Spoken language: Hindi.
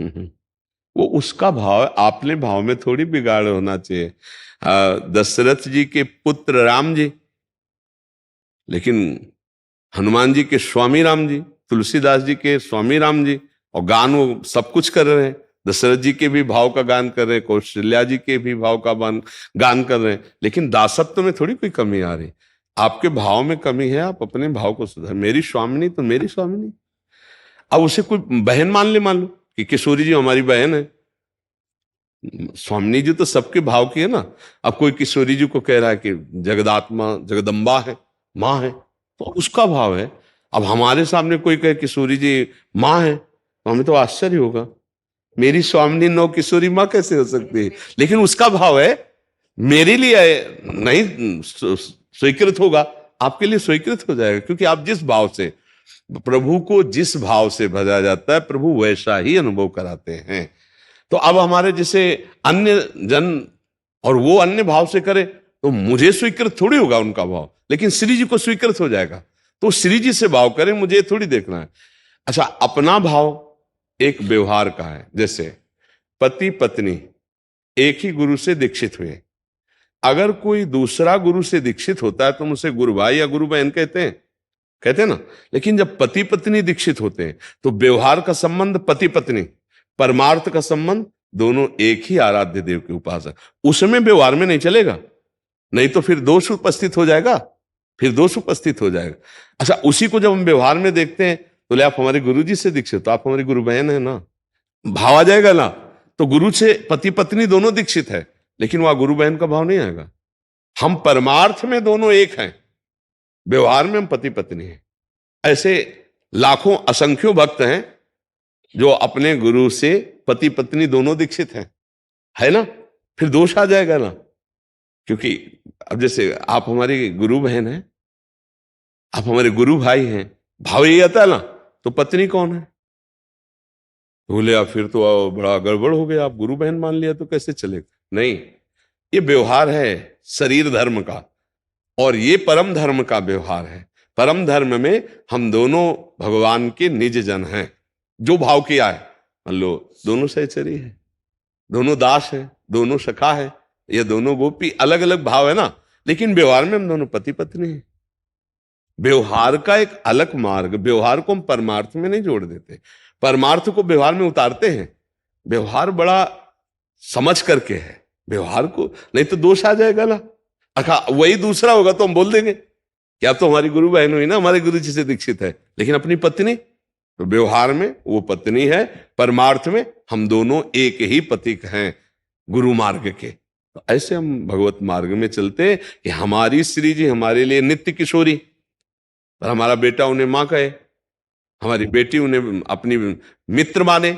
हम्म। वो उसका भाव है, आपने भाव में थोड़ी बिगाड़ होना चाहिए। दशरथ जी के पुत्र राम जी, लेकिन हनुमान जी के स्वामी राम जी, तुलसीदास जी के स्वामी राम जी, और गान वो सब कुछ कर रहे हैं। दशरथ जी के भी भाव का गान कर रहे हैं, कौशल्या जी के भी भाव का गान कर रहे हैं, लेकिन दासत्व में थोड़ी कोई कमी आ रही। आपके भाव में कमी है, आप अपने भाव को सुधार। मेरी स्वामिनी तो मेरी स्वामिनी। अब उसे कोई बहन मान लो कि किशोरी जी हमारी बहन है। स्वामिनी जी तो सबके भाव की है ना। अब कोई किशोरी जी को कह रहा है कि जगदात्मा जगदम्बा है, माँ है, तो उसका भाव है। अब हमारे सामने कोई कहे किशोरी जी माँ है, तो हमें तो आश्चर्य होगा, मेरी स्वामिनी नौ किशोरी माँ कैसे हो सकती है? लेकिन उसका भाव है, मेरे लिए नहीं स्वीकृत होगा, आपके लिए स्वीकृत हो जाएगा, क्योंकि आप जिस भाव से प्रभु को, जिस भाव से भजा जाता है, प्रभु वैसा ही अनुभव कराते हैं। तो अब हमारे जैसे अन्य जन और वो अन्य भाव से करे, तो मुझे स्वीकृत थोड़ी होगा उनका भाव, लेकिन श्री जी को स्वीकृत हो जाएगा। तो श्री जी से भाव करें, मुझे ये थोड़ी देखना है। अच्छा, अपना भाव एक व्यवहार का है। जैसे पति पत्नी एक ही गुरु से दीक्षित हुए, अगर कोई दूसरा गुरु से दीक्षित होता है तो हम उसे गुरु भाई या गुरु बहन कहते हैं ना। लेकिन जब पति पत्नी दीक्षित होते हैं तो व्यवहार का संबंध पति पत्नी, परमार्थ का संबंध दोनों एक ही आराध्य देव के उपासक, उसमें व्यवहार में नहीं चलेगा, नहीं तो फिर दोष उपस्थित हो जाएगा, फिर दोष उपस्थित हो जाएगा। अच्छा, उसी को जब हम व्यवहार में देखते हैं, तो ले आप हमारे गुरु जी से दीक्षित, तो आप हमारी गुरु बहन है ना, भाव आ जाएगा ना। तो गुरु से पति पत्नी दोनों दीक्षित है, लेकिन वह गुरु बहन का भाव नहीं आएगा। हम परमार्थ में दोनों एक हैं, व्यवहार में हम पति पत्नी हैं। ऐसे लाखों असंख्यों भक्त हैं जो अपने गुरु से पति पत्नी दोनों दीक्षित हैं, है ना। फिर दोष आ जाएगा ना, क्योंकि अब जैसे आप हमारी गुरु बहन हैं, आप हमारे गुरु भाई हैं, भाव यही आता है ना, तो पत्नी कौन है? बोले आप फिर तो बड़ा गड़बड़ हो गया, आप गुरु बहन मान लिया तो कैसे चलेगा? नहीं, ये व्यवहार है शरीर धर्म का, और ये परम धर्म का व्यवहार है। परम धर्म में हम दोनों भगवान के निज जन हैं। जो भाव किया है, मान लो दोनों सहचरी है, दोनों दास है, दोनों सखा है, या दोनों गोपी, अलग अलग भाव है ना, लेकिन व्यवहार में हम दोनों पति पत्नी हैं। व्यवहार का एक अलग मार्ग, व्यवहार को हम परमार्थ में नहीं जोड़ देते, परमार्थ को व्यवहार में उतारते हैं। व्यवहार बड़ा समझ करके है व्यवहार को, नहीं तो दोष आ जाएगा ना। अखा वही दूसरा होगा तो हम बोल देंगे कि आप तो हमारी गुरु बहन हुई ना, हमारे गुरु जी से दीक्षित है, लेकिन अपनी पत्नी, तो व्यवहार में वो पत्नी है, परमार्थ में हम दोनों एक ही पथिक हैं गुरु मार्ग के। तो ऐसे हम भगवत मार्ग में चलते कि हमारी श्री जी हमारे लिए नित्य किशोरी, और हमारा बेटा उन्हें मां कहे, हमारी बेटी उन्हें अपनी मित्र माने,